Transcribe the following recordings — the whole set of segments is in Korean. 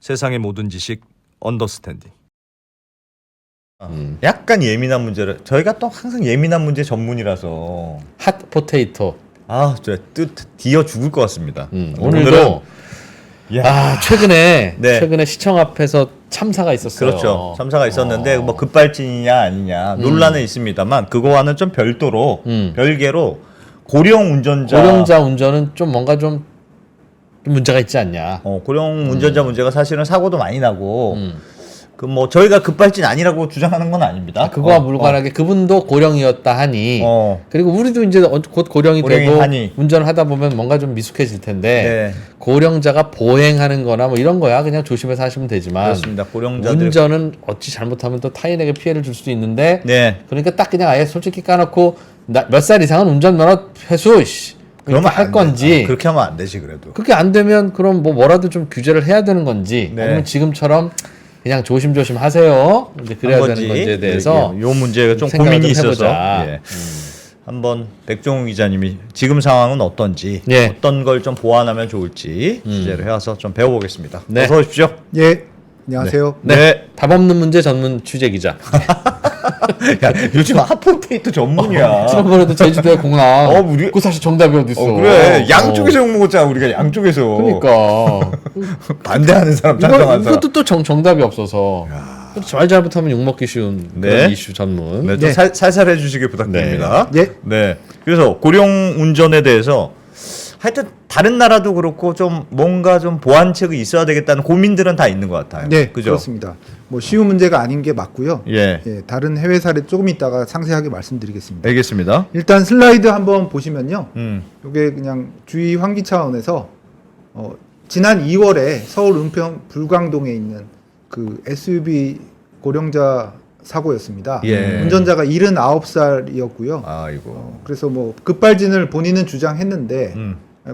세상의 모든 지식 언더스탠딩. 약간 예민한 문제를 저희가 또 항상 예민한 문제 전문이라서 핫 포테이토. 저 뒤어 죽을 것 같습니다. 오늘도 야. 최근에 네. 최근에 시청 앞에서 참사가 있었어요. 그렇죠. 참사가 있었는데 뭐 급발진이냐 아니냐 논란은 있습니다만 그거와는 좀 별도로 별개로 고령 고령자 운전은 좀 뭔가 좀 문제가 있지 않냐. 고령 운전자 문제가 사실은 사고도 많이 나고 그 뭐 저희가 급발진 아니라고 주장하는 건 아닙니다. 그거와 무관하게 그분도 고령이었다 하니 그리고 우리도 이제 곧 고령이 되고 하니. 운전을 하다 보면 뭔가 좀 미숙해질 텐데 고령자가 보행하는 거나 뭐 이런 거야 그냥 조심해서 하시면 되지만 그렇습니다. 고령자들 운전은 어찌 잘못하면 또 타인에게 피해를 줄 수도 있는데 그러니까 딱 그냥 아예 솔직히 까놓고 몇 살 이상은 운전면허 회수 그러면 할 건지 그렇게 하면 안 되지 그래도 그렇게 안 되면 그럼 뭐라도 좀 규제를 해야 되는 건지 아니면 지금처럼 그냥 조심조심 하세요. 이제 그래야 되는 건지에 대해서 요 문제가 좀 고민이 있어서 한번 백종훈 기자님이 지금 상황은 어떤지 어떤 걸 좀 보완하면 좋을지 주제를 해와서 좀 배워보겠습니다. 어서 오십시오. 예, 안녕하세요. 답 없는 문제 전문 취재 기자. 야, 요즘 핫포테이토 전문이야. 지난번에도 제주도의 공항. 우리 그 사실 정답이 어디 있어? 그래, 양쪽에서 욕 먹었잖아. 우리가 양쪽에서. 그러니까 반대하는 사람, 찬성하는 사람. 이것도 또 정답이 없어서. 말 잘못하면 욕 먹기 쉬운 그런 이슈 전문. 좀 살살 해주시길 부탁드립니다. 그래서 고령 운전에 대해서 하여튼 다른 나라도 그렇고 좀 뭔가 좀 보완책이 있어야 되겠다는 고민들은 다 있는 것 같아요. 네, 그죠? 그렇습니다. 뭐 쉬운 문제가 아닌 게 맞고요. 다른 해외 사례 조금 이따가 상세하게 말씀드리겠습니다. 알겠습니다. 일단 슬라이드 한번 보시면요. 이게 그냥 주의 환기 차원에서 지난 2월에 서울 은평 불광동에 있는 그 SUV 고령자 사고였습니다. 운전자가 79살이었고요. 아이고. 그래서 뭐 급발진을 본인은 주장했는데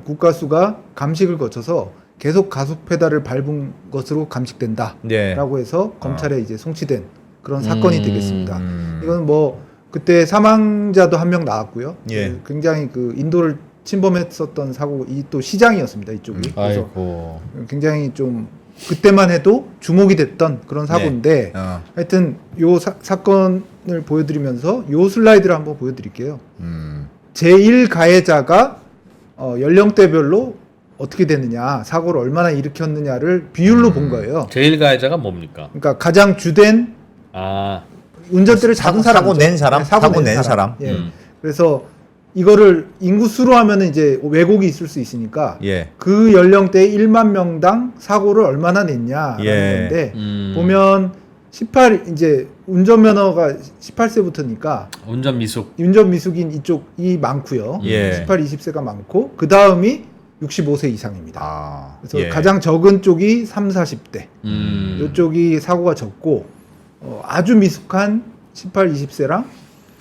국가수가 감식을 거쳐서 계속 가속 페달을 밟은 것으로 감식된다라고 해서 검찰에 이제 송치된 그런 사건이 되겠습니다. 이건 뭐 그때 사망자도 한 명 나왔고요. 굉장히 그 인도를 침범했었던 사고, 이 또 시장이었습니다. 이쪽이. 그래서 굉장히 좀 그때만 해도 주목이 됐던 그런 사고인데 하여튼 요 사건을 보여드리면서 요 슬라이드를 한번 보여드릴게요. 제1 가해자가 연령대별로 어떻게 되느냐, 사고를 얼마나 일으켰느냐를 비율로 본 거예요. 제1 가해자가 뭡니까? 그러니까 가장 주된 운전대를 잡은 사람, 사고 낸 사람, 사고 낸 사람. 그래서 이거를 인구수로 하면은 이제 왜곡이 있을 수 있으니까 그 연령대 1만 명당 사고를 얼마나 냈냐라는 건데 보면 이제 운전면허가 18세부터니까 운전 미숙인 이쪽이 많고요. 18, 20세가 많고 그 다음이 65세 이상입니다. 그래서 가장 적은 쪽이 3, 40대. 이쪽이 사고가 적고 아주 미숙한 18, 20세랑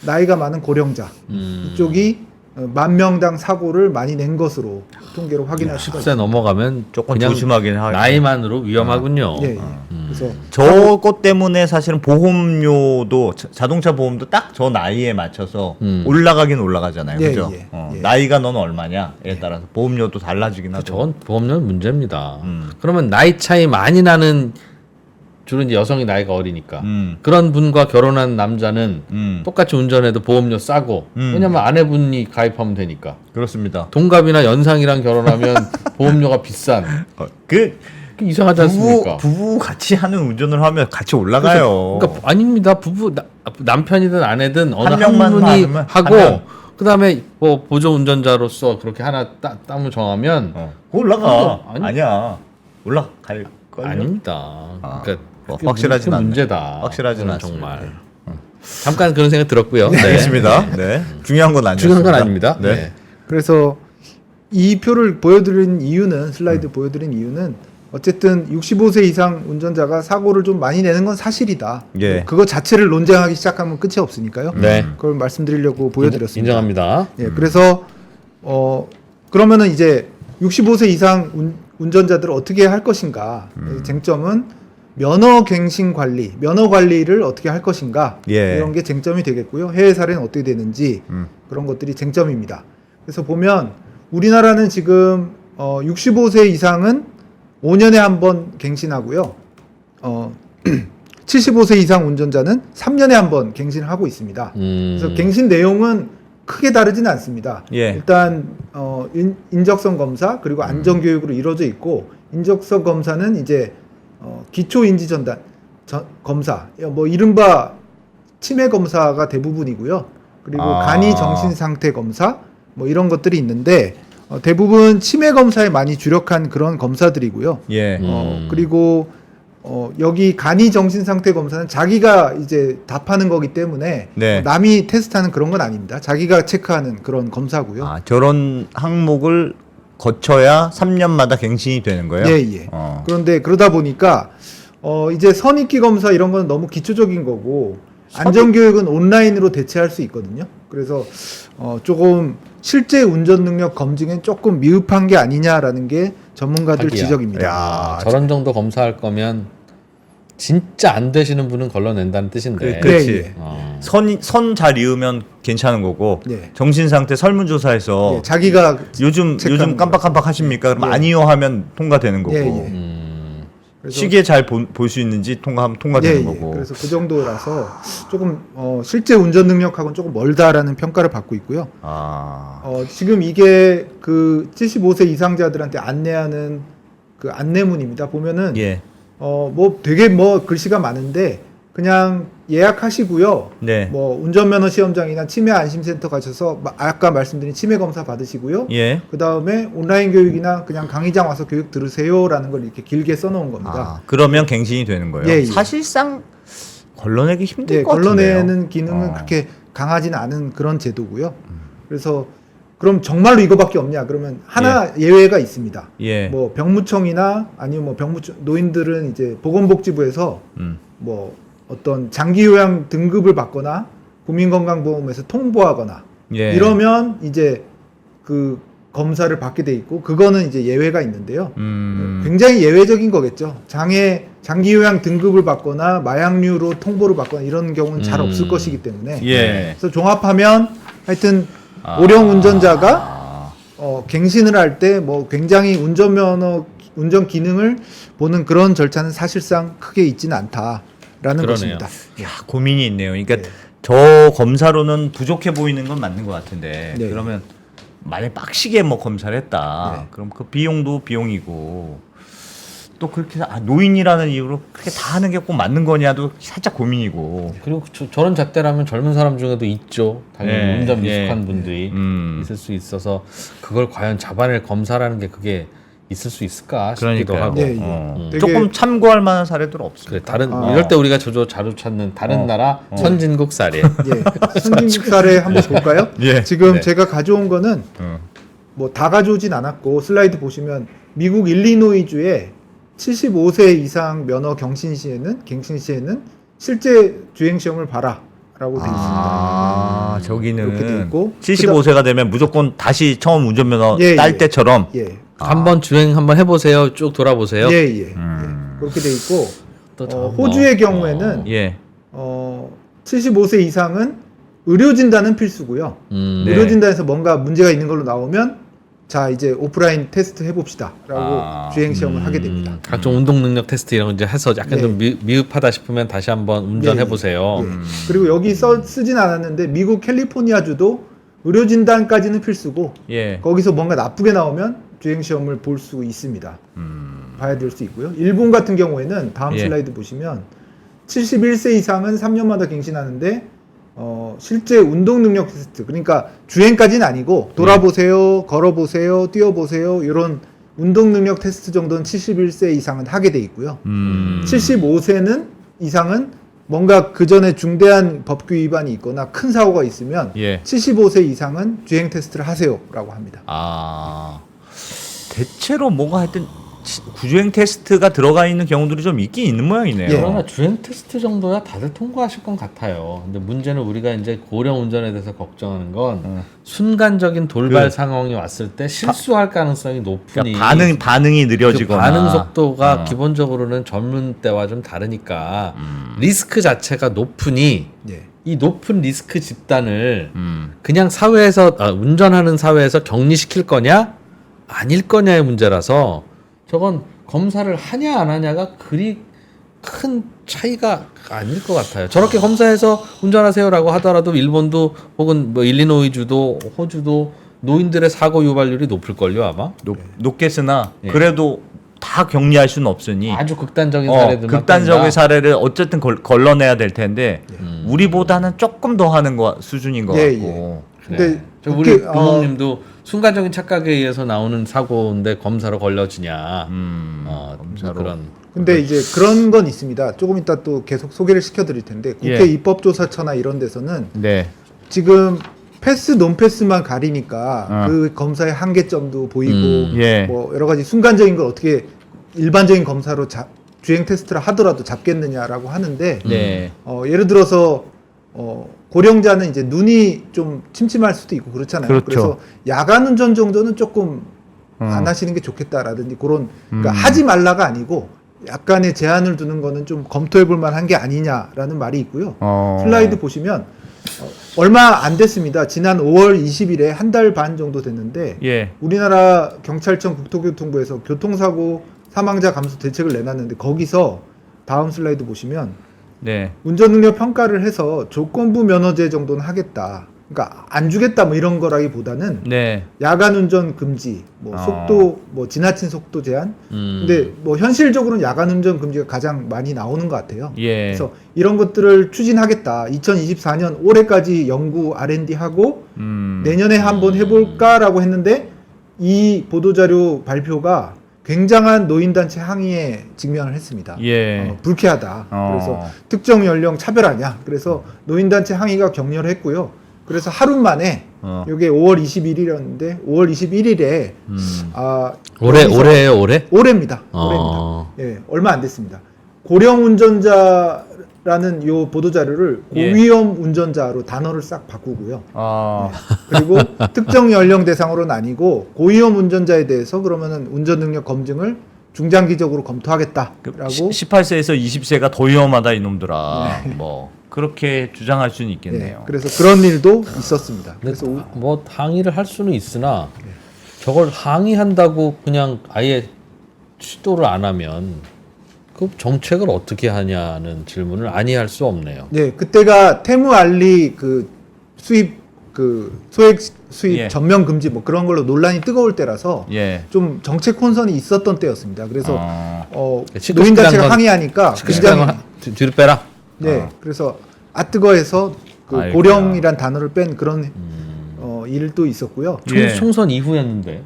나이가 많은 고령자 이쪽이 10,000명당 사고를 많이 낸 것으로 통계로 확인할 수가 있습니다. 10세 넘어가면 조금 조심하긴 하죠. 나이만으로 위험하군요. 그래서 저것 때문에 사실은 보험료도 자동차 보험도 딱 저 나이에 맞춰서 올라가긴 올라가잖아요. 그죠? 나이가 너는 얼마냐에 따라서 보험료도 달라지긴 하죠. 저건 보험료는 문제입니다. 그러면 나이 차이 많이 나는 주로 이제 여성이 나이가 어리니까 그런 분과 결혼한 남자는 똑같이 운전해도 보험료 싸고 왜냐면 아내분이 가입하면 되니까. 그렇습니다. 동갑이나 연상이랑 결혼하면 보험료가 비싼. 이상하지 않습니까? 부부 같이 하는 운전을 하면 같이 올라가요. 그러니까 아닙니다. 남편이든 아내든 어느 한 명만 분이 하고 하고 그다음에 뭐 보조 운전자로서 그렇게 하나 땀을 정하면 올라가. 아니야. 올라갈 걸. 아닙니다. 그러니까 확실하진 않네. 문제다. 확실하진 않습니다. 정말. 잠깐 그런 생각 들었고요. 알겠습니다. 중요한 건 아니었습니다. 중요한 건 아닙니다. 그래서 이 표를 보여드린 이유는 슬라이드 보여드린 이유는 어쨌든 65세 이상 운전자가 사고를 좀 많이 내는 건 사실이다. 그거 자체를 논쟁하기 시작하면 끝이 없으니까요. 그걸 말씀드리려고 보여드렸습니다. 인정합니다. 그래서 그러면은 이제 65세 이상 운전자들을 어떻게 할 것인가? 쟁점은 면허갱신 관리, 면허 관리를 어떻게 할 것인가? 이런 게 쟁점이 되겠고요. 해외 사례는 어떻게 되는지 그런 것들이 쟁점입니다. 그래서 보면 우리나라는 지금 65세 이상은 5년에 한 번 갱신하고요. 75세 이상 운전자는 3년에 한 번 갱신을 하고 있습니다. 그래서 갱신 내용은 크게 다르지는 않습니다. 예. 일단 인적성 검사 그리고 안전 교육으로 이루어져 있고 인적성 검사는 이제 기초 인지 전단 검사 뭐 이른바 치매 검사가 대부분이고요. 그리고 간이 정신 상태 검사 뭐 이런 것들이 있는데 대부분 치매 검사에 많이 주력한 그런 검사들이고요. 예. 그리고 여기 간이 정신 상태 검사는 자기가 이제 답하는 거기 때문에 네. 남이 테스트하는 그런 건 아닙니다. 자기가 체크하는 그런 검사고요. 아, 저런 항목을 거쳐야 3년마다 갱신이 되는 거예요? 예, 예. 그런데 그러다 보니까 이제 선입기 검사 이런 건 너무 기초적인 거고 안전교육은 온라인으로 대체할 수 있거든요. 그래서 조금 실제 운전 능력 검증엔 조금 미흡한 게 아니냐라는 게 전문가들 하기야. 지적입니다. 야, 저런 정도 검사할 거면 진짜 안 되시는 분은 걸러낸다는 뜻인데. 그렇지. 예, 선 잘 이으면 괜찮은 거고 예. 정신 상태 설문조사에서 예, 자기가 요즘 체크하는 깜빡깜빡 하십니까? 그럼 예. 아니요 하면 통과되는 거고 예, 예. 그래서 시계 잘 볼 수 있는지 통과하면 통과되는 예, 예. 거고. 그래서 그 정도라서 조금 실제 운전 능력하고는 조금 멀다라는 평가를 받고 있고요. 지금 이게 그 75세 이상자들한테 안내하는 그 안내문입니다. 보면은 예. 뭐 되게 뭐 글씨가 많은데 그냥 예약하시고요. 네. 뭐 운전면허 시험장이나 치매 안심센터 가셔서 아까 말씀드린 치매 검사 받으시고요. 예. 그 다음에 온라인 교육이나 그냥 강의장 와서 교육 들으세요라는 걸 이렇게 길게 써놓은 겁니다. 그러면 갱신이 되는 거예요. 예, 예. 사실상 걸러내기 힘들 예, 것 같은데요. 걸러내는 기능은 그렇게 강하지는 않은 그런 제도고요. 그래서 그럼 정말로 이거밖에 없냐? 그러면 하나 예외가 있습니다. 예. 뭐 병무청이나 아니면 뭐 병무청 노인들은 이제 보건복지부에서 뭐 어떤 장기 요양 등급을 받거나 국민건강보험에서 통보하거나 예. 이러면 이제 그 검사를 받게 돼 있고 그거는 이제 예외가 있는데요. 굉장히 예외적인 거겠죠. 장기 요양 등급을 받거나 마약류로 통보를 받거나 이런 경우는 잘 없을 것이기 때문에. 예. 그래서 종합하면 하여튼 고령 운전자가 갱신을 할 때 뭐 굉장히 운전 기능을 보는 그런 절차는 사실상 크게 있지는 않다라는 그러네요. 것입니다. 야, 고민이 있네요. 그러니까 네. 저 검사로는 부족해 보이는 건 맞는 것 같은데 네. 그러면 만약 빡시게 뭐 검사를 했다. 네. 그럼 그 비용도 비용이고 또 그렇게 노인이라는 이유로 그렇게 다 하는 게 꼭 맞는 거냐도 살짝 고민이고. 그리고 저런 잣대라면 젊은 사람 중에도 있죠. 당연히 예, 운전 예. 미숙한 분들이 있을 수 있어서 그걸 과연 잡아낼 검사라는 게 그게 있을 수 있을까 싶기도 그러니까요. 하고. 네, 예. 되게- 조금 참고할 만한 사례들은 없습니다. 그래, 이럴 때 우리가 자주 찾는 다른 나라 선진국 사례. 예. 선진국 사례 한번 볼까요? 예. 지금 네. 제가 가져온 거는 뭐 다 가져오진 않았고 슬라이드 보시면 미국 일리노이주의 75세 이상 면허 갱신 시에는 실제 주행 시험을 봐라라고 돼 있습니다. 저기는 이렇게 돼 있고 75세가 되면 무조건 다시 처음 운전면허 예, 딸 예. 때처럼 예. 한번 주행 한번 해보세요. 쭉 돌아보세요. 예, 예. 예. 그렇게 돼 있고 또 저- 호주의 경우에는 예. 75세 이상은 의료 진단은 필수고요. 네. 의료 진단에서 뭔가 문제가 있는 걸로 나오면 자 이제 오프라인 테스트 해봅시다라고 주행 시험을 하게 됩니다. 각종 운동 능력 테스트 이런 거 이제 해서 약간 네. 좀 미흡하다 싶으면 다시 한번 운전해 보세요. 예. 그리고 여기 쓰진 않았는데 미국 캘리포니아주도 의료 진단까지는 필수고 예. 거기서 뭔가 나쁘게 나오면 주행 시험을 볼 수 있습니다. 봐야 될 수 있고요. 일본 같은 경우에는 다음 예. 슬라이드 보시면 71세 이상은 3년마다 갱신하는데 실제 운동 능력 테스트 그러니까 주행까지는 아니고 돌아보세요, 걸어보세요, 뛰어보세요 이런 운동 능력 테스트 정도는 71세 이상은 하게 돼 있고요. 75세는 이상은 뭔가 그 전에 중대한 법규 위반이 있거나 큰 사고가 있으면 예. 75세 이상은 주행 테스트를 하세요라고 합니다. 대체로 뭐가 하여튼 구주행 테스트가 들어가 있는 경우들이 좀 있긴 있는 모양이네요. 예. 그러나 주행 테스트 정도야 다들 통과하실 건 같아요. 근데 문제는 우리가 이제 고령 운전에 대해서 걱정하는 건 순간적인 돌발 상황이 왔을 때 실수할 가능성이 높으니 그러니까 반응이 그 느려지거나 반응 속도가 기본적으로는 젊은 때와 좀 다르니까 리스크 자체가 높으니 예. 이 높은 리스크 집단을 그냥 사회에서 운전하는 사회에서 격리시킬 거냐 아닐 거냐의 문제라서 저건 검사를 하냐 안 하냐가 그리 큰 차이가 아닐 것 같아요. 저렇게 검사해서 운전하세요라고 하더라도 일본도 혹은 뭐 일리노이주도 호주도 노인들의 사고 유발률이 높을걸요 아마. 높겠으나 예. 그래도 다 격리할 수는 없으니 아주 극단적인 사례들만 극단적인 뜬다. 사례를 어쨌든 걸러내야 될 텐데 우리보다는 조금 더 하는 수준인 것 예, 같고. 근데 저 우리 국회- 부모님도 순간적인 착각에 의해서 나오는 사고인데 검사로 걸려지냐. 검사로. 그런. 근데 이제 그런 건 있습니다. 조금 이따 또 계속 소개를 시켜드릴 텐데 국회 예. 입법조사처나 이런 데서는 네. 지금 패스 논패스만 가리니까 어. 그 검사의 한계점도 보이고 예. 뭐 여러 가지 순간적인 걸 어떻게 일반적인 검사로 주행 테스트를 하더라도 잡겠느냐라고 하는데 네. 예를 들어서 고령자는 이제 눈이 좀 침침할 수도 있고 그렇잖아요. 그렇죠. 그래서 야간 운전 정도는 조금 안 하시는 게 좋겠다라든지 그런 그러니까 음. 하지 말라가 아니고 약간의 제한을 두는 거는 좀 검토해 볼 만한 게 아니냐라는 말이 있고요. 슬라이드 보시면 얼마 안 됐습니다. 지난 5월 20일에 한 달 반 정도 됐는데 예. 우리나라 경찰청 국토교통부에서 교통사고 사망자 감소 대책을 내놨는데 거기서 다음 슬라이드 보시면 네. 운전능력 평가를 해서 조건부 면허제 정도는 하겠다. 그러니까 안 주겠다 뭐 이런 거라기보다는 네. 야간 운전 금지, 뭐 속도, 뭐 지나친 속도 제한. 근데 뭐 현실적으로는 야간 운전 금지가 가장 많이 나오는 것 같아요. 예. 그래서 이런 것들을 추진하겠다. 2024년 올해까지 연구 R&D 하고 내년에 한번 해볼까라고 했는데 이 보도자료 발표가 굉장한 노인단체 항의에 직면을 했습니다. 예. 불쾌하다. 그래서 특정 연령 차별하냐. 그래서 노인단체 항의가 격렬했고요. 그래서 하루 만에 이게 5월 21일이었는데 5월 21일에 올해예요 올해? 올해입니다. 올해입니다. 예, 얼마 안 됐습니다. 고령 운전자라는 요 보도 자료를 고위험 운전자로 단어를 싹 바꾸고요. 그리고 특정 연령 대상으로는 아니고 고위험 운전자에 대해서 그러면은 운전 능력 검증을 중장기적으로 검토하겠다라고 18세에서 20세가 더 위험하다 이놈들아. 뭐 그렇게 주장할 수는 있겠네요. 예, 그래서 그런 일도 있었습니다. 그래서 뭐 항의를 할 수는 있으나 저걸 항의한다고 그냥 아예 시도를 안 하면 그 정책을 어떻게 하냐는 질문을 아니할 수 없네요. 네, 그때가 테무 알리 그 수입 그 소액 수입 예. 전면 금지 뭐 그런 걸로 논란이 뜨거울 때라서 예. 좀 정책 혼선이 있었던 때였습니다. 그래서 시끌시끌한 노인단체가 건- 항의하니까 시끌시끌한 굉장히 건 뒤로 빼라. 네, 그래서 뜨거해서 그 아이고야. 고령이란 단어를 뺀 그런 일도 있었고요. 예. 총선 이후였는데.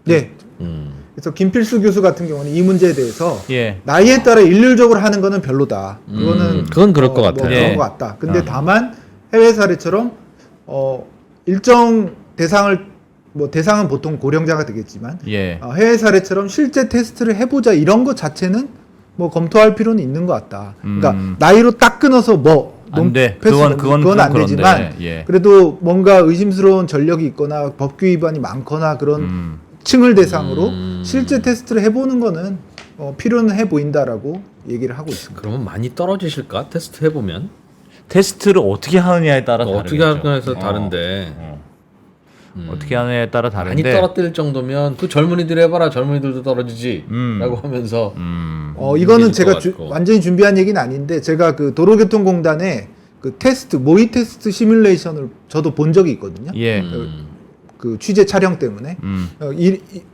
네, 음. 그래서 김필수 교수 같은 경우는 이 문제에 대해서 예. 나이에 따라 일률적으로 하는 거는 별로다. 그거는 그건 그럴 것 같아요. 뭐 그런 예. 것 같다. 근데 다만 해외 사례처럼 일정 대상을 뭐 대상은 보통 고령자가 되겠지만 예. 해외 사례처럼 실제 테스트를 해보자 이런 것 자체는 뭐 검토할 필요는 있는 것 같다. 그러니까 나이로 딱 끊어서 뭐 안 돼. 패스 그건 그건 안 그런데, 되지만 예. 그래도 뭔가 의심스러운 전력이 있거나 법규 위반이 많거나 그런 층을 대상으로 실제 테스트를 해보는 거는 필요는 해 보인다라고 얘기를 하고 있습니다. 그러면 많이 떨어지실까? 테스트 해보면 테스트를 어떻게 하느냐에 따라 어떻게 다르겠죠. 하느냐에서 다른데 어떻게 하느냐에 따라 많이 다른데. 떨어뜨릴 정도면 그 젊은이들 해봐라 젊은이들도 떨어지지 라고 하면서 이거는 문제일 제가 것 같고. 완전히 준비한 얘기는 아닌데 제가 그 도로교통공단의 그 테스트 모의 테스트 시뮬레이션을 저도 본 적이 있거든요. 예. 그 취재 촬영 때문에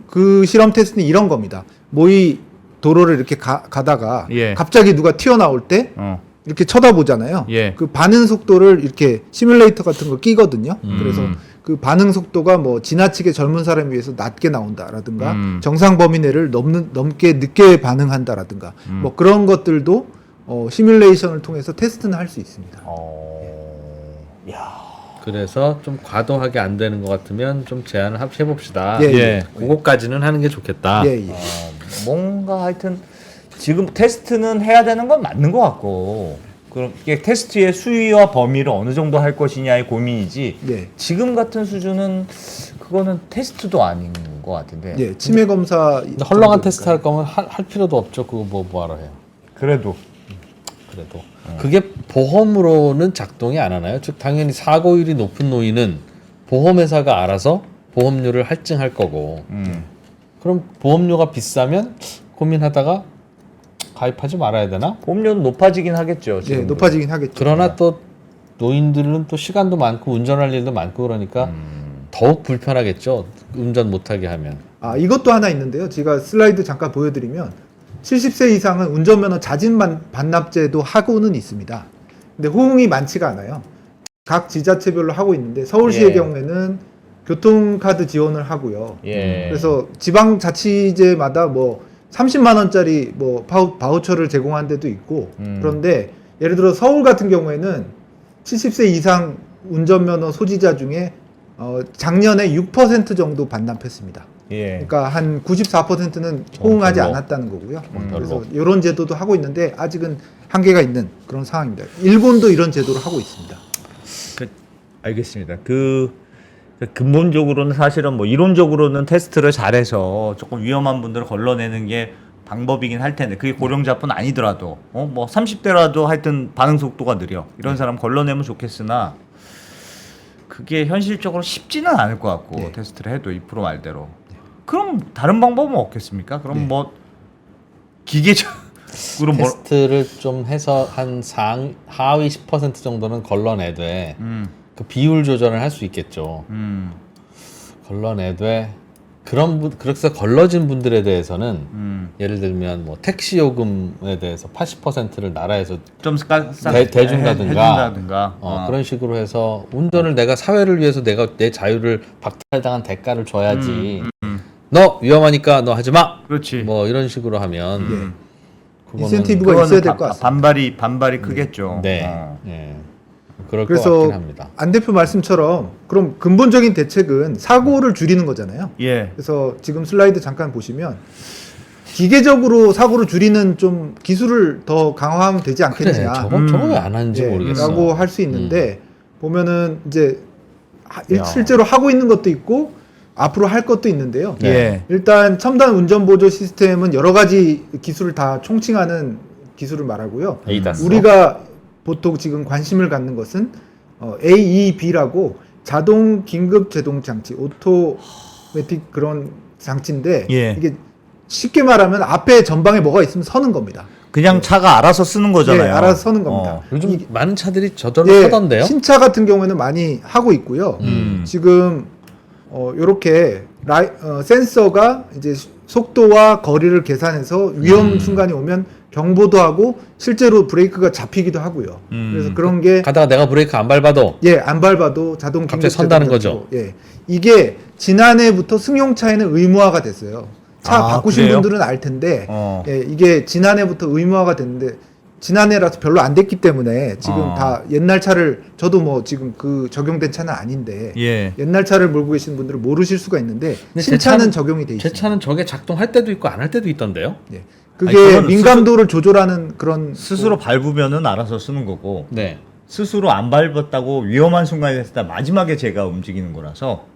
그 실험 테스트는 이런 겁니다. 모의 도로를 이렇게 가다가 예. 갑자기 누가 튀어나올 때 이렇게 쳐다보잖아요. 예. 그 반응 속도를 이렇게 시뮬레이터 같은 거 끼거든요. 그래서 그 반응 속도가 뭐 지나치게 젊은 사람에 비해서 낮게 나온다라든가 정상 범위 내를 넘게 늦게 반응한다라든가 뭐 그런 것들도 시뮬레이션을 통해서 테스트는 할 수 있습니다. 그래서 좀 과도하게 안 되는 것 같으면 좀 제한을 해봅시다. 예, 예. 그거까지는 하는 게 좋겠다. 예, 예. 뭔가 하여튼 지금 테스트는 해야 되는 건 맞는 것 같고 그럼 이게 테스트의 수위와 범위를 어느 정도 할 것이냐의 고민이지 네. 지금 같은 수준은 그거는 테스트도 아닌 것 같은데 예, 치매 검사 근데 헐렁한 테스트 할 거면 할 필요도 없죠. 그거 뭐하러 해요. 그래도 그래도 그게 보험으로는 작동이 안 하나요? 즉 당연히 사고율이 높은 노인은 보험회사가 알아서 보험료를 할증할 거고 그럼 보험료가 비싸면 고민하다가 가입하지 말아야 되나? 보험료는 높아지긴 하겠죠. 예, 지금도. 높아지긴 하겠죠. 그러나 또 노인들은 또 시간도 많고 운전할 일도 많고 그러니까 더욱 불편하겠죠. 운전 못하게 하면. 아, 이것도 하나 있는데요. 제가 슬라이드 잠깐 보여드리면 70세 이상은 운전면허 자진 반납제도 하고는 있습니다. 근데 호응이 많지가 않아요. 각 지자체별로 하고 있는데 서울시의 예. 경우에는 교통카드 지원을 하고요. 예. 그래서 지방자치제마다 뭐 30만 원짜리 뭐 바우처를 제공한 데도 있고 그런데 예를 들어 서울 같은 경우에는 70세 이상 운전면허 소지자 중에 작년에 6% 정도 반납했습니다. 예. 그러니까 한 94%는 호응하지 별로. 않았다는 거고요. 별로. 그래서 이런 제도도 하고 있는데 아직은 한계가 있는 그런 상황입니다. 일본도 이런 제도를 하고 있습니다. 알겠습니다. 근본적으로는 사실은 뭐 이론적으로는 테스트를 잘해서 조금 위험한 분들을 걸러내는 게 방법이긴 할 텐데 그게 고령자뿐 아니더라도 뭐 30대라도 하여튼 반응 속도가 느려 이런 사람 걸러내면 좋겠으나 그게 현실적으로 쉽지는 않을 것 같고 네. 테스트를 해도 2% 말대로 그럼 다른 방법은 없겠습니까? 그럼 네. 뭐 기계적으로 뭐 테스트를 좀 해서 한 하위 10% 정도는 걸러내되 그 비율 조절을 할 수 있겠죠. 걸러내되 그래서 걸러진 분들에 대해서는 예를 들면 뭐 택시 요금에 대해서 80%를 나라에서 좀 대준다든가 해준다든가 그런 식으로 해서 운전을 내가 사회를 위해서 내가 내 자유를 박탈당한 대가를 줘야지. 너 위험하니까 너 하지 마. 그렇지. 뭐 이런 식으로 하면 예. 그거는 인센티브가 있어야 될 것 같습니다. 반발이 크겠죠. 네. 어. 예. 그럴 것 그래서 같긴 합니다. 안 대표 말씀처럼 그럼 근본적인 대책은 사고를 줄이는 거잖아요. 예. 그래서 지금 슬라이드 잠깐 보시면 기계적으로 사고를 줄이는 좀 기술을 더 강화하면 되지 그래, 않겠느냐. 저거 왜 안 하는지 모르겠어. 라고 할 수 있는데 보면은 이제 야. 실제로 하고 있는 것도 있고 앞으로 할 것도 있는데요. 예. 일단 첨단 운전 보조 시스템은 여러 가지 기술을 다 총칭하는 기술을 말하고요. 에이다스. 우리가 보통 지금 관심을 갖는 것은 AEB라고 자동 긴급 제동 장치, 오토매틱 그런 장치인데 예. 이게 쉽게 말하면 앞에 전방에 뭐가 있으면 서는 겁니다. 그냥 차가 알아서 쓰는 거잖아요. 예, 알아서 서는 겁니다. 요즘 많은 차들이 저절로 예, 서던데요? 신차 같은 경우에는 많이 하고 있고요. 지금 요렇게 센서가 이제 속도와 거리를 계산해서 위험 순간이 오면 경보도 하고 실제로 브레이크가 잡히기도 하고요. 그래서 그런 게 가다가 내가 브레이크 안 밟아도 안 밟아도 자동 갑자기 긴급 선다는 제동 거죠? 장치로, 예. 이게 지난해부터 승용차에는 의무화가 됐어요. 차 바꾸신 그래요? 분들은 알 텐데 어. 예, 이게 지난해부터 의무화가 됐는데 지난해라서 별로 안 됐기 때문에 지금 다 옛날 차를 저도 뭐 지금 그 적용된 차는 아닌데 예. 옛날 차를 몰고 계신 분들은 모르실 수가 있는데 근데 신차는 적용이 돼 제 있습니다. 차는 저게 작동할 때도 있고 안 할 때도 있던데요? 예. 아니, 그게 그거는 민감도를 조절하는 그런 스스로 밟으면은 알아서 쓰는 거고 네. 스스로 안 밟았다고 위험한 순간이 됐을 때 마지막에 제가 움직이는 거라서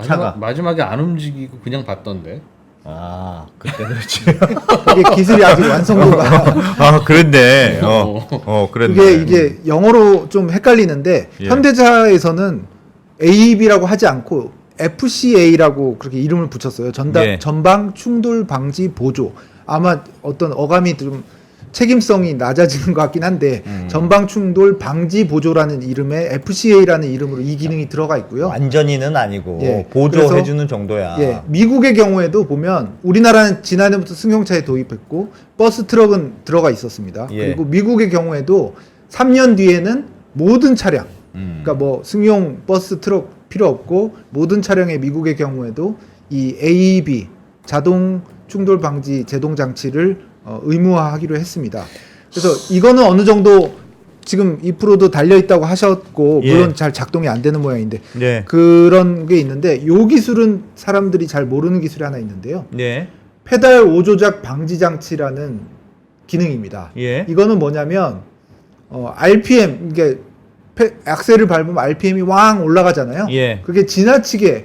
차가 마지막에 안 움직이고 그냥 봤던데. 그때 그렇지. 이게 기술이 아직 완성도가 그런데 그랬네. 이게 영어로 좀 헷갈리는데 예. 현대차에서는 AEB라고 하지 않고 FCA라고 그렇게 이름을 붙였어요. 예. 전방 충돌 방지 보조. 아마 어떤 어감이 좀 책임성이 낮아지는 것 같긴 한데 전방 충돌 방지 보조라는 이름에 FCA라는 이름으로 이 기능이 들어가 있고요. 완전히는 아니고 예. 보조해주는 정도야. 예, 미국의 경우에도 보면 우리나라는 지난해부터 승용차에 도입했고 버스 트럭은 들어가 있었습니다. 예. 그리고 미국의 경우에도 3년 뒤에는 모든 차량, 그러니까 뭐 승용 버스 트럭 필요 없고 모든 차량의 미국의 경우에도 이 AEB 자동 충돌 방지 제동 장치를 의무화하기로 했습니다. 그래서 이거는 어느 정도 지금 2%도 달려 있다고 하셨고 물론 예. 잘 작동이 안 되는 모양인데 네. 그런 게 있는데 요 기술은 사람들이 잘 모르는 기술이 하나 있는데요. 네. 페달 오조작 방지 장치라는 기능입니다. 예. 이거는 뭐냐면 RPM 이게 악셀을 밟으면 RPM이 왕 올라가잖아요. 예. 그게 지나치게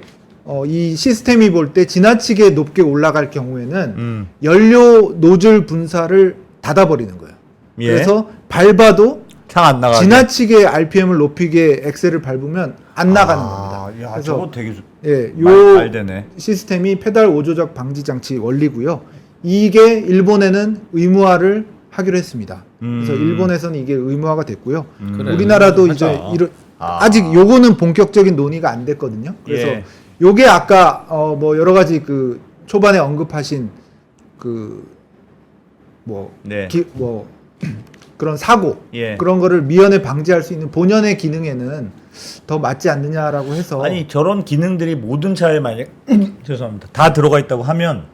이 시스템이 볼 때 지나치게 높게 올라갈 경우에는 연료 노즐 분사를 닫아버리는 거예요. 예. 그래서 밟아도 차 안 나가게. 지나치게 RPM을 높이게 엑셀을 밟으면 안 나가는 겁니다. 야, 그래서 저거 되게 예, 말 요 되네. 시스템이 페달 오조작 방지 장치 원리고요. 이게 일본에는 의무화를 하기로 했습니다. 그래서 일본에서는 이게 의무화가 됐고요. 그래, 우리나라도 하자. 이제 아직 요거는 본격적인 논의가 안 됐거든요. 그래서 예. 요게 아까 뭐 여러 가지 그 초반에 언급하신 네. 그런 사고 예. 그런 거를 미연에 방지할 수 있는 본연의 기능에는 더 맞지 않느냐라고 해서 아니 저런 기능들이 모든 차에 만약 죄송합니다 다 들어가 있다고 하면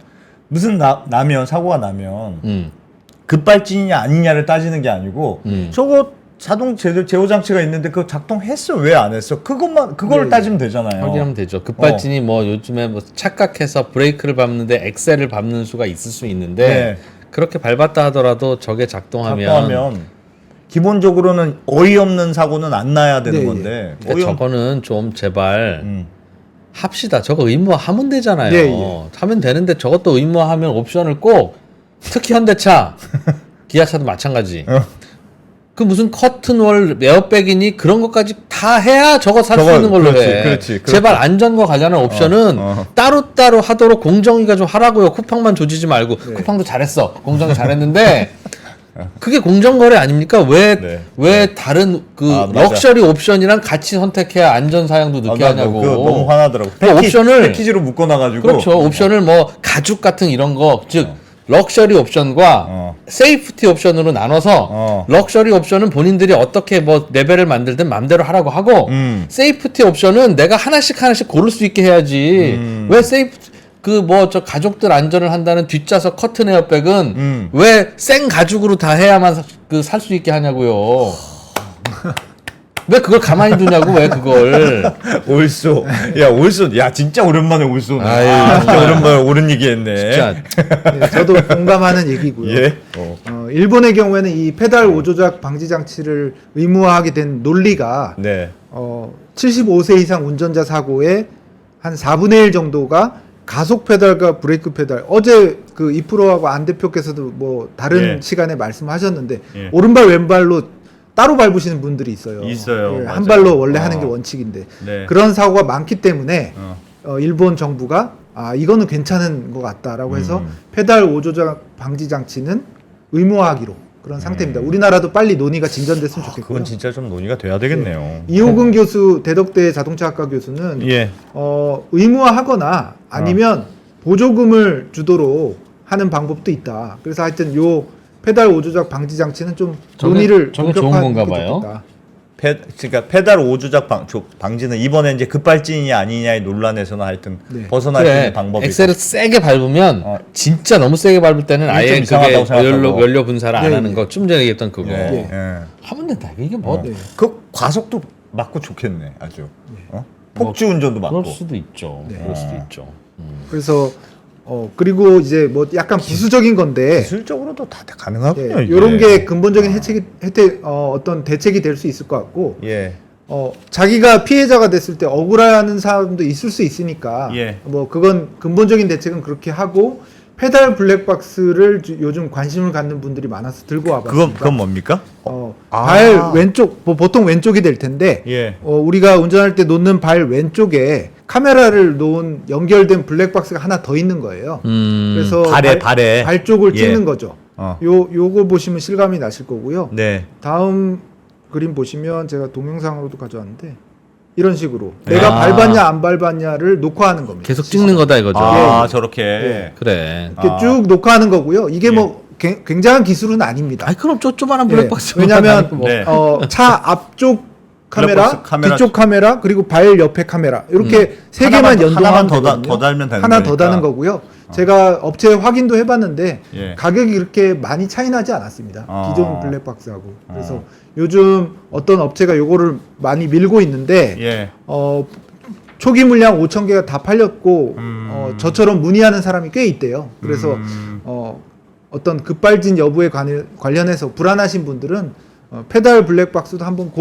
무슨 나면 사고가 나면 급발진이냐 아니냐를 따지는 게 아니고 저거 자동 제어 장치가 있는데 그거 작동했어 왜 안 했어 그걸 네. 따지면 되잖아요. 확인하면 되죠. 급발진이 뭐 요즘에 뭐 착각해서 브레이크를 밟는데 엑셀을 밟는 수가 있을 수 있는데 네. 그렇게 밟았다 하더라도 저게 작동하면 기본적으로는 어이없는 사고는 안 나야 되는 네, 건데 그러니까 저거는 좀 제발 합시다. 저거 의무화하면 되잖아요. 네, 예. 하면 되는데 저것도 의무화하면 옵션을 꼭 특히 현대차, 기아차도 마찬가지. 그 무슨 커튼월 에어백이니 그런 것까지 다 해야 저거 살 수 있는 걸로 그렇지, 해. 그렇지. 제발 안전과 관련한 옵션은 따로따로 하도록 공정위가 좀 하라고요. 쿠팡만 조지지 말고. 쿠팡도 잘했어. 공정이 잘했는데 그게 공정거래 아닙니까? 왜 다른 맞아. 럭셔리 옵션이랑 같이 선택해야 안전 사양도 늦게 하냐고. 그거 너무 화나더라고. 패키지로 묶어놔가지고. 그렇죠. 옵션을 뭐 가죽 같은 이런 거, 즉 럭셔리 옵션과 세이프티 옵션으로 나눠서 럭셔리 옵션은 본인들이 어떻게 뭐 레벨을 만들든 맘대로 하라고 하고 세이프티 옵션은 내가 하나씩 고를 수 있게 해야지. 왜 저 가족들 안전을 한다는 뒷좌석 커튼 에어백은 왜 생 가죽으로 다 해야만 살 수 있게 하냐고요. 왜 그걸 가만히 두냐고 왜 그걸. 올소. 야 진짜 오랜만에 올소. 아유, 진짜 오랜만에 옳은 얘기했네. 진짜 네, 저도 공감하는 얘기고요. 예. 일본의 경우에는 이 페달 오조작 방지 장치를 의무화하게 된 논리가 네. 75세 이상 운전자 사고의 한 4분의 1 정도가 가속 페달과 브레이크 페달. 어제 그 이프로하고 안 대표께서도 뭐 다른 예. 시간에 말씀하셨는데 예. 오른발 왼발로 따로 밟으시는 분들이 있어요. 있어요. 예, 맞아요. 한 발로 원래 하는 게 원칙인데 네. 그런 사고가 많기 때문에 일본 정부가 이거는 괜찮은 것 같다라고 해서 페달 오조작 방지 장치는 의무화하기로 그런 상태입니다. 우리나라도 빨리 논의가 진전됐으면 좋겠고요. 그건 진짜 좀 논의가 돼야 되겠네요. 이호근 교수 대덕대 자동차학과 교수는 예. 의무화하거나 아니면 보조금을 주도록 하는 방법도 있다. 그래서 하여튼 요 페달 오조작 방지 장치는 좀 논의를 저게 좋은 건가 봐요. 그러니까 페달 오조작 방지는 이번에 이제 급발진이냐 아니냐의 논란에서는 하여튼 네. 벗어날 수 있는 방법이 엑셀을 세게 밟으면 진짜 너무 세게 밟을 때는 좀 아예 이상하다고 그게 생각하고. 연료 분사를 안 네, 하는 네. 거 좀 전에 얘기했던 그거 예. 하면 된다. 이게 뭐 네. 그 과속도 맞고 좋겠네 아주. 폭주 운전도 맞고. 그럴 수도 있죠. 그럴 수도 있죠. 그래서 그리고 이제 뭐 약간 부수적인 건데 기술적으로도 다 가능하군요. 이게. 이런 게 근본적인 어떤 대책이 될 수 있을 것 같고 예. 자기가 피해자가 됐을 때 억울해하는 사람도 있을 수 있으니까 예. 뭐 그건 근본적인 대책은 그렇게 하고 페달 블랙박스를 요즘 관심을 갖는 분들이 많아서 들고 와봤습니다. 그건 뭡니까? 발 왼쪽 보통 왼쪽이 될 텐데 예. 우리가 운전할 때 놓는 발 왼쪽에 카메라를 놓은 연결된 블랙박스가 하나 더 있는 거예요. 그래서 발에 발 쪽을 예. 찍는 거죠. 요거 보시면 실감이 나실 거고요. 네. 다음 그림 보시면 제가 동영상으로도 가져왔는데 이런 식으로 내가 밟았냐 안 밟았냐를 녹화하는 겁니다. 계속 찍는 거다 이거죠. 저렇게. 예. 그래. 이렇게 쭉 녹화하는 거고요. 이게 뭐 굉장한 기술은 아닙니다. 아니 그럼 쪼조만한 블랙박스. 왜냐하면 네. 차 앞쪽 카메라, 블랙박스 카메라 뒤쪽 카메라, 그리고 발 옆에 카메라 이렇게 세 개만 연동하면 하나만 되거든요. 더 달면 되는 하나 더 거니까. 다는 거고요. 제가 업체 확인도 해봤는데 예. 가격이 그렇게 많이 차이 나지 않았습니다. 어. 기존 블랙박스하고. 그래서 요즘 어떤 업체가 요거를 많이 밀고 있는데 예. 초기 물량 5,000개가 다 팔렸고 저처럼 문의하는 사람이 꽤 있대요. 그래서 어떤 급발진 여부에 관련해서 불안하신 분들은 페달 블랙박스도 한번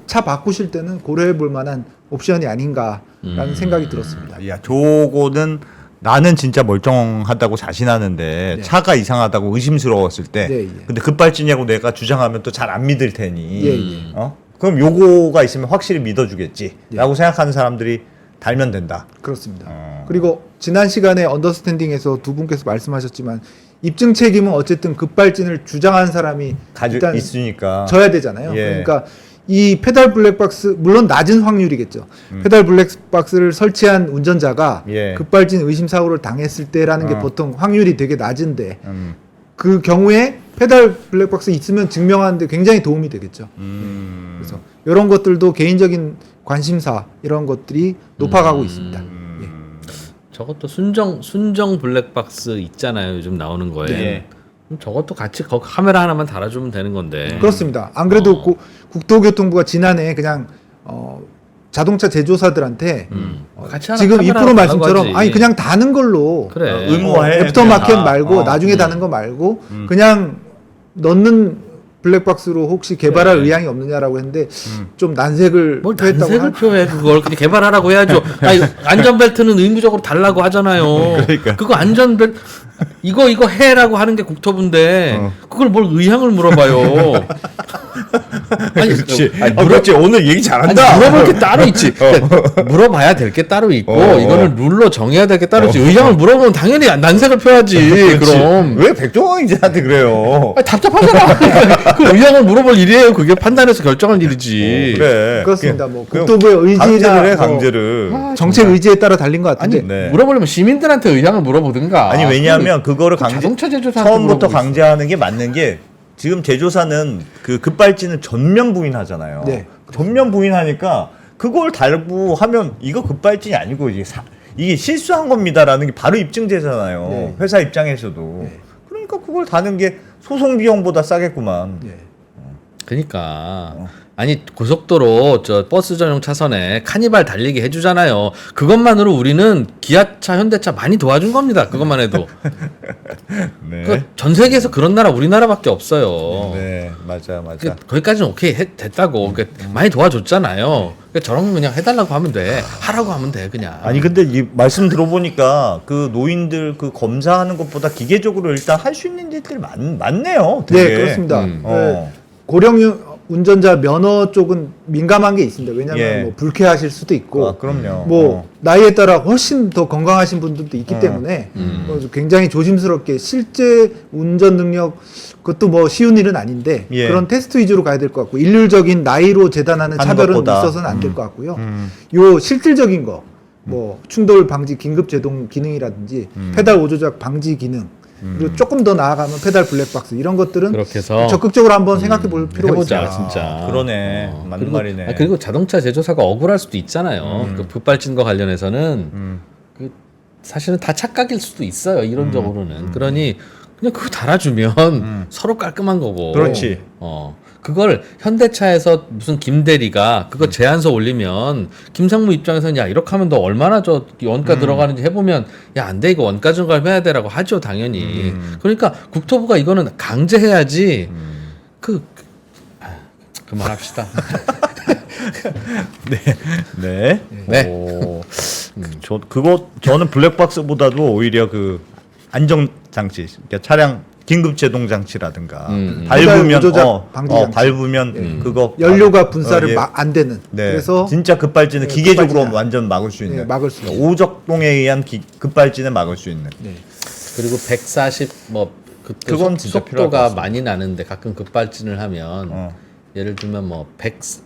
차 바꾸실 때는 고려해 볼 만한 옵션이 아닌가라는 생각이 들었습니다. 야, 저거는 나는 진짜 멀쩡하다고 자신하는데 차가 이상하다고 의심스러웠을 때 네, 예. 근데 급발진이라고 내가 주장하면 또 잘 안 믿을 테니 예. 그럼 요거가 있으면 확실히 믿어주겠지 라고 생각하는 사람들이 달면 된다. 그렇습니다. 그리고 지난 시간에 언더스탠딩에서 두 분께서 말씀하셨지만 입증 책임은 어쨌든 급발진을 주장한 사람이 일단 있으니까 져야 되잖아요. 예. 그러니까 이 페달 블랙박스 물론 낮은 확률이겠죠. 페달 블랙박스를 설치한 운전자가 예. 급발진 의심 사고를 당했을 때라는 게 보통 확률이 되게 낮은데 음. 그 경우에 페달 블랙박스 있으면 증명하는데 굉장히 도움이 되겠죠. 그래서 이런 것들도 개인적인 관심사 이런 것들이 높아가고 있습니다. 예. 저것도 순정 블랙박스 있잖아요. 요즘 나오는 거에. 네. 그럼 저것도 같이 카메라 하나만 달아주면 되는 건데. 그렇습니다. 안 그래도 국토교통부가 지난해 그냥 자동차 제조사들한테 같이 하나 지금 카메라 2% 하나 말씀처럼 달아가지. 아니 그냥 다는 걸로 그래. 의무화해. 애프터마켓 그냥 다. 말고 나중에 다는 거 말고 그냥 넣는 블랙박스로 혹시 개발할 의향이 없느냐라고 했는데 좀 난색을 뭘 표했다고 난색을 표해 그걸 그냥 개발하라고 해야죠. 아니, 안전벨트는 의무적으로 달라고 하잖아요. 그러니까. 그거 안전벨트 이거 해라고 하는 게 국토부인데 그걸 뭘 의향을 물어봐요. 아니, 그렇지. 아니, 그렇지. 오늘 얘기 잘한다. 물어볼 게 따로 있지. 물어봐야 될 게 따로 있고 이거는 룰로 정해야 될 게 따로 있지. 의향을 물어보면 당연히 난색을 펴야지. 그럼 왜 백종원 기자한테 그래요? 아니, 답답하잖아. 그 의향을 물어볼 일이에요. 그게 판단해서 결정할 일이지. 그래. 그렇습니다. 뭐 그냥 국토부의 의지나 강제를 해, 뭐 강제를. 정책 의지에 따라 달린 것 아니 같은데 네. 물어보려면 시민들한테 의향을 물어보든가. 아니 왜냐하면 그거를 자동차 제조사한테 처음부터 물어보고 강제하는 게 맞는 게 지금 제조사는 그 급발진을 전면 부인하잖아요. 네, 전면 부인하니까 그걸 달고 하면 이거 급발진이 아니고 이게 실수한 겁니다라는 게 바로 입증되잖아요. 네. 회사 입장에서도. 그러니까 그걸 다는 게 소송 비용보다 싸겠구만. 예. 그러니까 아니 고속도로 저 버스 전용 차선에 카니발 달리게 해주잖아요. 그것만으로 우리는 기아차, 현대차 많이 도와준 겁니다. 그것만 해도. 네. 전 세계에서 그런 나라 우리나라밖에 없어요. 네, 맞아. 거기까지는 오케이 됐다고. 많이 도와줬잖아요. 그러니까 저런 거 그냥 해달라고 하면 돼. 하라고 하면 돼 그냥. 아니 근데 이 말씀 들어보니까 그 노인들 그 검사하는 것보다 기계적으로 일단 할 수 있는 일들이 많네요. 되게. 네, 그렇습니다. 어. 고령 운전자 면허 쪽은 민감한 게 있습니다. 왜냐하면 예. 뭐 불쾌하실 수도 있고, 아, 그럼요. 뭐 나이에 따라 훨씬 더 건강하신 분들도 있기 때문에 굉장히 조심스럽게 실제 운전 능력 그것도 뭐 쉬운 일은 아닌데 예. 그런 테스트 위주로 가야 될 것 같고 일률적인 나이로 재단하는 하는 차별은 것보다. 있어서는 안 될 것 같고요. 요 실질적인 거, 뭐 충돌 방지 긴급 제동 기능이라든지 페달 오조작 방지 기능. 그리고 조금 더 나아가면 페달 블랙박스 이런 것들은 그렇게 해서 적극적으로 한번 생각해 볼 필요가 해보자 있어요. 진짜. 그러네. 맞는 그리고, 말이네. 그리고 자동차 제조사가 억울할 수도 있잖아요. 그 급발진과 관련해서는 그 사실은 다 착각일 수도 있어요. 이론적으로는. 그러니 그냥 그거 달아주면 서로 깔끔한 거고. 그렇지. 그걸 현대차에서 무슨 김대리가 그거 제안서 올리면 김상무 입장에서는 야 이렇게 하면 너 얼마나 저 원가 들어가는지 해보면 야 안 돼 이거 원가 증가해야 되라고 하죠 당연히. 그러니까 국토부가 이거는 강제해야지. 그만합시다. 네. 오, 저는 블랙박스보다도 오히려 그 안정 장치, 그러니까 차량 긴급 제동 장치라든가 밟으면 오조작 방지 장치. 밟으면 그거 연료가 분사를 예. 안 되는. 네. 그래서 진짜 급발진은 네, 기계적으로 급발진 완전 막을 수 있는. 막을 수 있는. 오적동에 의한 급발진을 막을 수 있는. 그리고 140 뭐 그때 그건 진짜 필요할 것 속도가 같습니다. 많이 나는데 가끔 급발진을 하면 예를 들면 뭐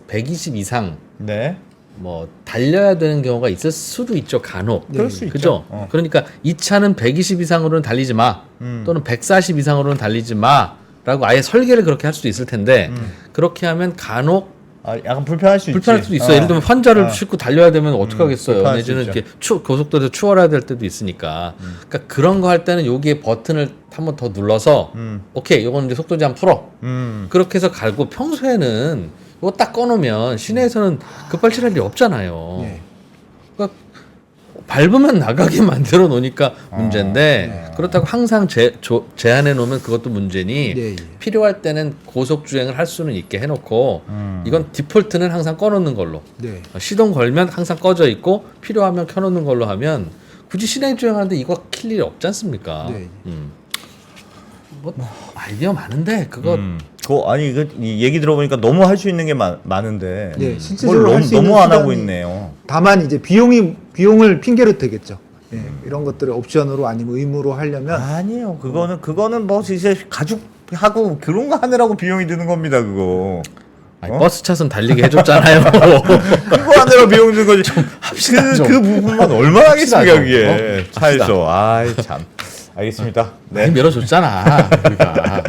120 이상 네. 뭐 달려야 되는 경우가 있을 수도 있죠 간혹. 그럴 수 그죠? 있죠. 그러니까 이 차는 120 이상으로는 달리지 마 또는 140 이상으로는 달리지 마라고 아예 설계를 그렇게 할 수도 있을 텐데 그렇게 하면 간혹 약간 불편할 수 불편할 있지. 수도 있어요. 예를 들면 환자를 싣고 달려야 되면 어떡하겠어요. 불편할 수 내지는 있죠. 이렇게 고속도로에서 추월해야 될 때도 있으니까. 그러니까 그런 거 할 때는 여기에 버튼을 한번 더 눌러서 오케이, 이건 이제 속도 제한 풀어. 그렇게 해서 갈고 평소에는 이거 딱 꺼놓으면 시내에서는 급발진할 일이 없잖아요. 그러니까 밟으면 나가게 만들어 놓으니까 문제인데 그렇다고 항상 제한해 놓으면 그것도 문제니 필요할 때는 고속 주행을 할 수는 있게 해놓고 이건 디폴트는 항상 꺼놓는 걸로 시동 걸면 항상 꺼져 있고 필요하면 켜놓는 걸로 하면 굳이 시내 주행하는데 이거 킬 일이 없지 않습니까? 뭐 아이디어 많은데 그거 아니 이 얘기 들어보니까 너무 할 수 있는 게 많은데 실질적으로 할 수 있는 너무 안 하고 수단이 있네요. 다만 이제 비용을 핑계로 되겠죠. 예, 이런 것들을 옵션으로 아니면 의무로 하려면 아니에요. 그거는 뭐 이제 가족하고 그런 거 하느라고 비용이 드는 겁니다. 그거. 아니, 버스 차선 달리게 해줬잖아요. 그거 하느라 비용 드는 거지. 합시다, 좀. 그 부분만 얼마나 합시다, 하겠습니까 좀. 그게. 합시다. 차에서. 아이 참. 알겠습니다. 많이 네. 밀어줬잖아. 우리가.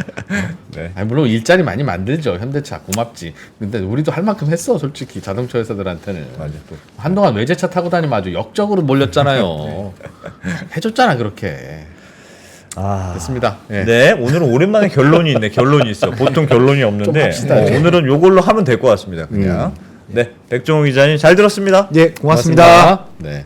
네. 아니, 물론 일자리 많이 만들죠. 현대차 고맙지. 근데 우리도 할 만큼 했어. 솔직히 자동차 회사들한테는. 맞아. 또. 한동안 외제차 타고 다니면 아주 역적으로 몰렸잖아요. 해줬잖아 그렇게. 아. 됐습니다. 예. 네, 오늘은 오랜만에 결론이 있네. 결론이 있어. 보통 결론이 없는데 좀 합시다, 이제. 오늘은 요걸로 하면 될 것 같습니다. 그냥. 네, 백종호 기자님 잘 들었습니다. 예, 고맙습니다. 네.